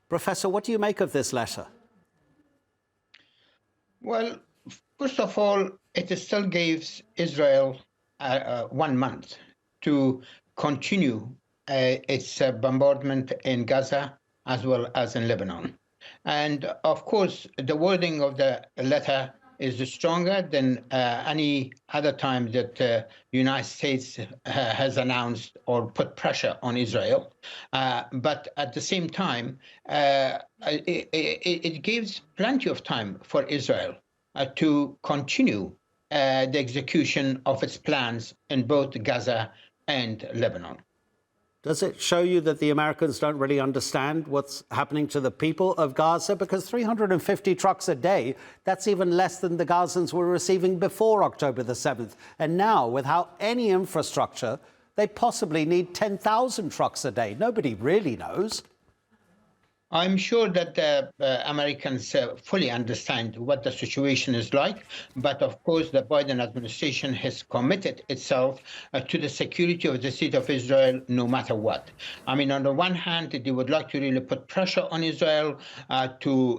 Professor, what do you make of this letter? Well, first of all, it still gives Israel 1 month to continue its bombardment in Gaza as well as in Lebanon. And of course, the wording of the letter is stronger than any other time that the United States has announced or put pressure on Israel. But at the same time, it gives plenty of time for Israel to continue the execution of its plans in both Gaza and Lebanon. Does it show you that the Americans don't really understand what's happening to the people of Gaza? Because 350 trucks a day, that's even less than the Gazans were receiving before October the 7th. And now, without any infrastructure, they possibly need 10,000 trucks a day. Nobody really knows. I'm sure that the Americans fully understand what the situation is like, but of course the Biden administration has committed itself to the security of the state of Israel no matter what. I mean, on the one hand, they would like to really put pressure on Israel to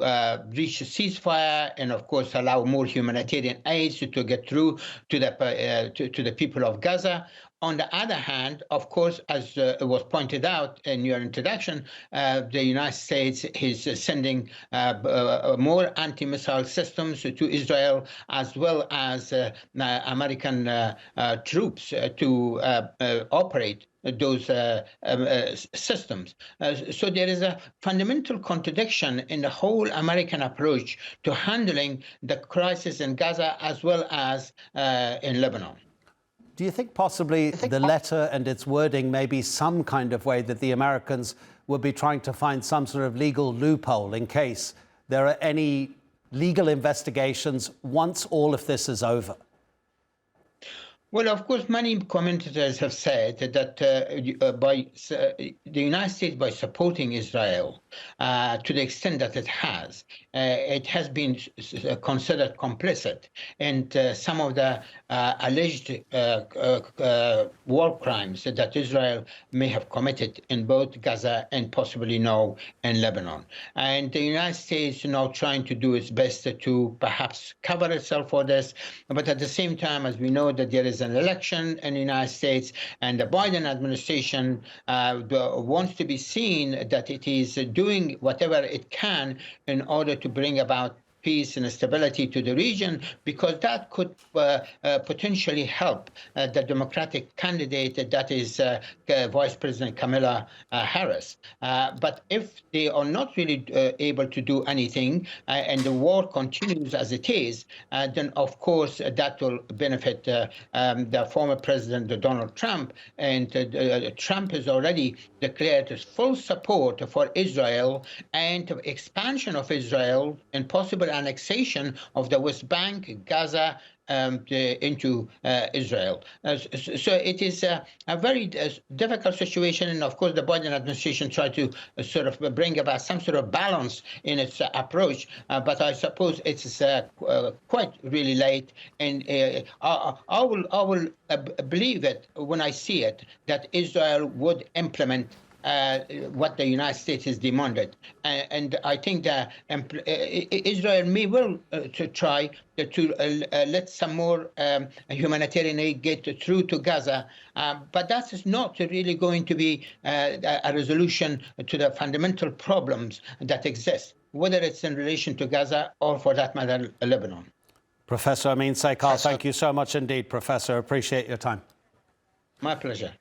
reach a ceasefire and of course allow more humanitarian aid to get through to the people of Gaza. On the other hand, of course, as it was pointed out in your introduction, the United States is sending more anti-missile systems to Israel, as well as American troops to operate those systems. So there is a fundamental contradiction in the whole American approach to handling the crisis in Gaza as well as in Lebanon. Do you think possibly the letter and its wording may be some kind of way that the Americans will be trying to find some sort of legal loophole in case there are any legal investigations once all of this is over? Well, of course, many commentators have said that the United States, by supporting Israel to the extent that it has been considered complicit in some of the alleged war crimes that Israel may have committed in both Gaza and possibly now in Lebanon. And the United States is now trying to do its best to perhaps cover itself for this. But at the same time, as we know that there is an election in the United States, and the Biden administration wants to be seen that it is doing whatever it can in order to bring about peace and stability to the region, because that could potentially help the Democratic candidate, that is Vice President Kamala Harris. But if they are not really able to do anything and the war continues as it is, then of course that will benefit the former President Donald Trump. And Trump has already declared his full support for Israel and expansion of Israel and possible annexation of the West Bank, Gaza, into Israel. So it is a very difficult situation, and of course the Biden administration tried to sort of bring about some sort of balance in its approach, but I suppose it's quite really late, and I will believe it when I see it, that Israel would implement what the United States has demanded. And I think that Israel may well to try to let some more humanitarian aid get through to Gaza, but that is not really going to be a resolution to the fundamental problems that exist, whether it's in relation to Gaza or, for that matter, Lebanon. Professor Amin Saikal, thank you so much indeed, Professor. Appreciate your time. My pleasure.